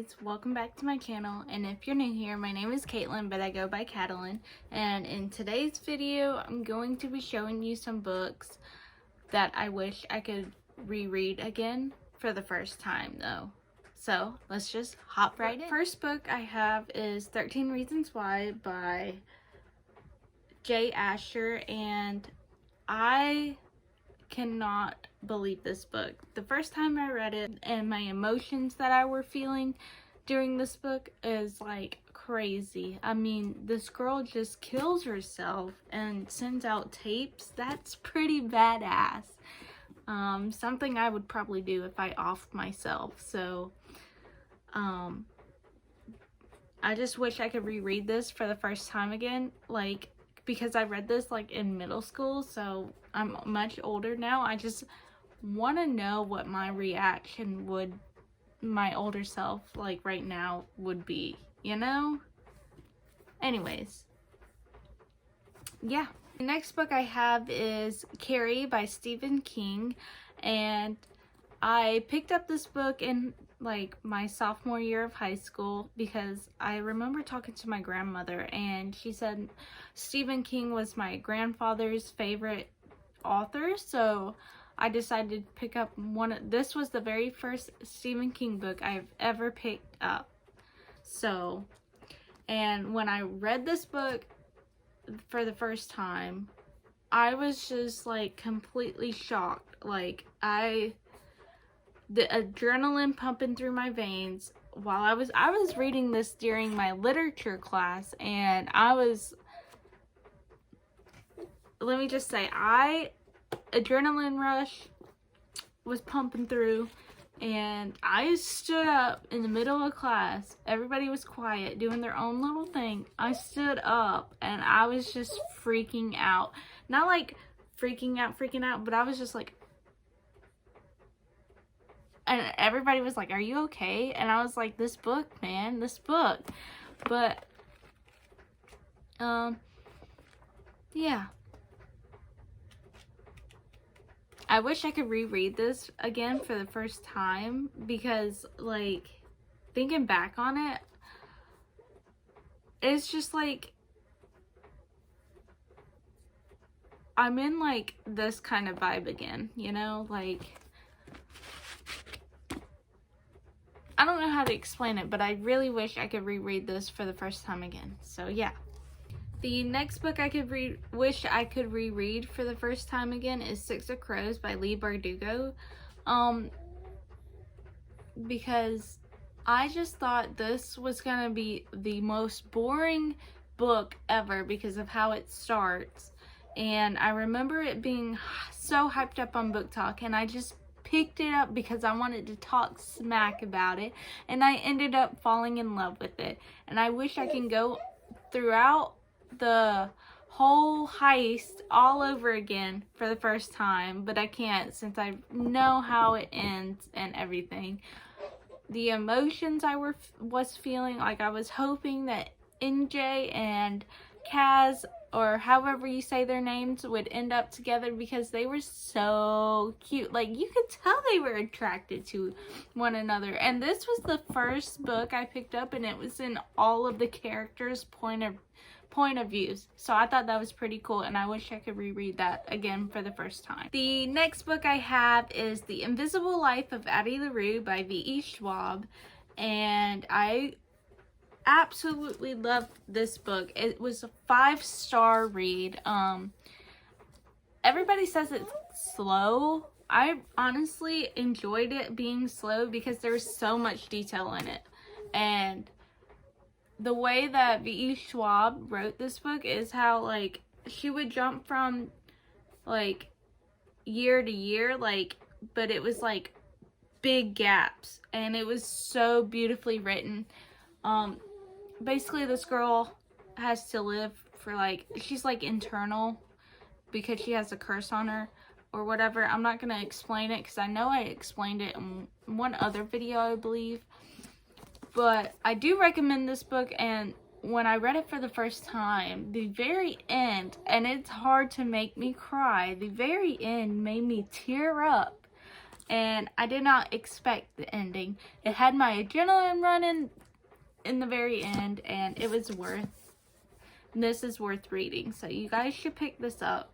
guys, welcome back to my channel, and if you're new here, my name is Caitlin, but I go by Catalin, and in today's video, I'm going to be showing you some books that I wish I could reread again for the first time though. So, let's just hop right in. The first book I have is 13 Reasons Why by Jay Asher, and I cannot believe this book. The first time I read it and my emotions that I were feeling during this book is like crazy. I mean, this girl just kills herself and sends out tapes. That's pretty badass. Something I would probably do if I offed myself. So I just wish I could reread this for the first time again, like, because I read this like in middle school, so I'm much older now. I just want to know what my reaction would, my older self, like right now, would be, you know? Anyways, yeah. The next book I have is Carrie by Stephen King, and I picked up this book in like my sophomore year of high school because I remember talking to my grandmother and she said Stephen King was my grandfather's favorite author, so I decided to pick up this was the very first Stephen King book I've ever picked up. So, and when I read this book for the first time, I was just like completely shocked. Like the adrenaline pumping through my veins while I was reading this during my literature class, and let me just say, adrenaline rush was pumping through, and I stood up in the middle of class. Everybody was quiet, doing their own little thing. I stood up, and I was just freaking out. Not like freaking out, but I was just like, and everybody was like, "Are you okay?" And I was like, "This book, man, this book." But, yeah. I wish I could reread this again for the first time because, like, thinking back on it, it's just like, I'm in, like, this kind of vibe again, you know? Like, I don't know how to explain it, but I really wish I could reread this for the first time again. So, yeah. The next book I could wish I could reread for the first time again is Six of Crows by Leigh Bardugo. Because I just thought this was gonna be the most boring book ever because of how it starts. And I remember it being so hyped up on Book Talk, and I just picked it up because I wanted to talk smack about it, and I ended up falling in love with it. And I wish I can go throughout the whole heist all over again for the first time, but I can't since I know how it ends and everything. The emotions I was feeling, like I was hoping that NJ and Kaz, or however you say their names, would end up together because they were so cute. Like, you could tell they were attracted to one another. And this was the first book I picked up, and it was in all of the characters' point of views. So I thought that was pretty cool, and I wish I could reread that again for the first time. The next book I have is The Invisible Life of Addie LaRue by V.E. Schwab, and I absolutely loved this book. It was a 5-star read. Everybody says it's slow. I honestly enjoyed it being slow because there was so much detail in it, and the way that V.E. Schwab wrote this book is how, like, she would jump from, like, year to year, like, but it was, like, big gaps, and it was so beautifully written. Basically, this girl has to live for, like, she's, like, internal because she has a curse on her or whatever. I'm not going to explain it because I know I explained it in one other video, I believe. But I do recommend this book, and when I read it for the first time, the very end, and it's hard to make me cry, the very end made me tear up. and I did not expect the ending. It had my adrenaline running in the very end, and it was this is worth reading, so you guys should pick this up.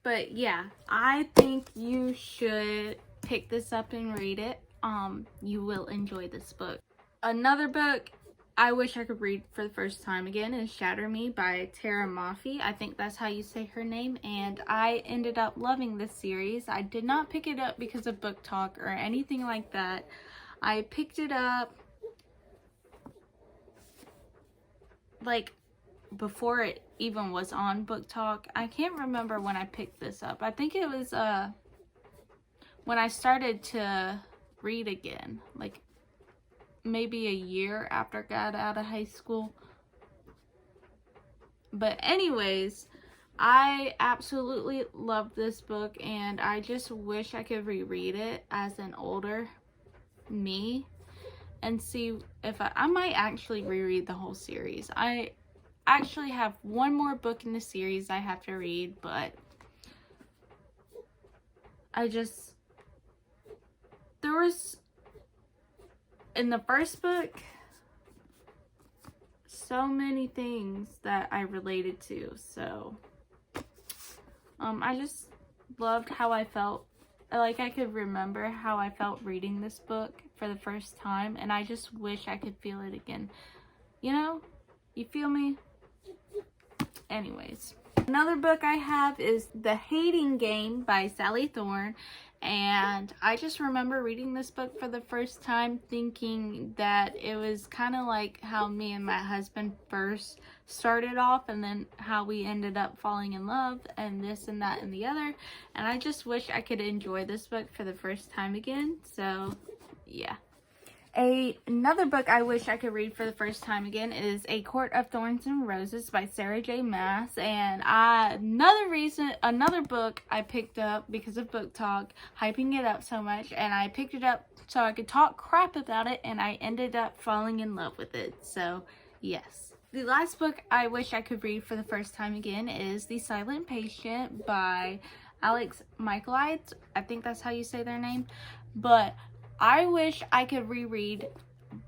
But yeah, I think you should pick this up and read it. You will enjoy this book. Another book I wish I could read for the first time again is Shatter Me by Tara Maffei. I think that's how you say her name, and I ended up loving this series. I did not pick it up because of Book Talk or anything like that. I picked it up like before it even was on Book Talk. I can't remember when I picked this up. I think it was when I started to read again, like maybe a year after I got out of high school. But anyways, I absolutely love this book, and I just wish I could reread it as an older me and see if I might actually reread the whole series. I actually have one more book in the series I have to read, but there was, in the first book, so many things that I related to, so I just loved how I felt. Like, I could remember how I felt reading this book for the first time, and I just wish I could feel it again. You know? You feel me? Anyways. Another book I have is The Hating Game by Sally Thorne, and I just remember reading this book for the first time thinking that it was kind of like how me and my husband first started off, and then how we ended up falling in love, and this and that and the other. And I just wish I could enjoy this book for the first time again. So yeah. Another book I wish I could read for the first time again is A Court of Thorns and Roses by Sarah J. Maas. And another book I picked up because of Book Talk hyping it up so much, and I picked it up so I could talk crap about it, and I ended up falling in love with it. So yes. The last book I wish I could read for the first time again is The Silent Patient by Alex Michaelides. I think that's how you say their name. But I wish I could reread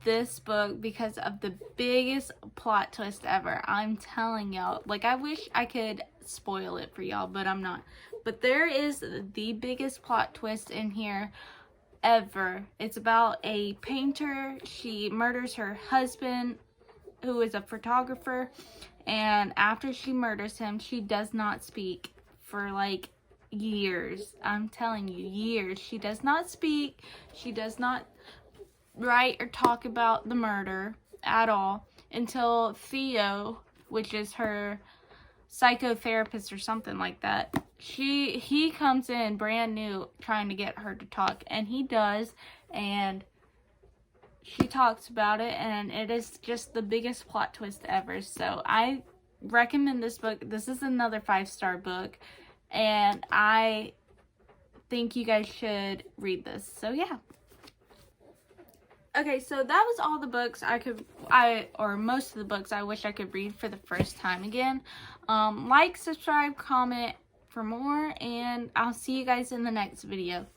this book because of the biggest plot twist ever. I'm telling y'all. Like, I wish I could spoil it for y'all, but I'm not. But there is the biggest plot twist in here ever. It's about a painter. She murders her husband, who is a photographer. And after she murders him, she does not speak for like years. I'm telling you, years. She does not speak. She does not write or talk about the murder at all until Theo, which is her psychotherapist or something like that, he comes in brand new trying to get her to talk, and he does, and she talks about it, and it is just the biggest plot twist ever. So I recommend this book. This is another 5-star book, and I think you guys should read this. So yeah. Okay, so that was all the books or most of the books I wish I could read for the first time again. Like, subscribe, comment for more, and I'll see you guys in the next video.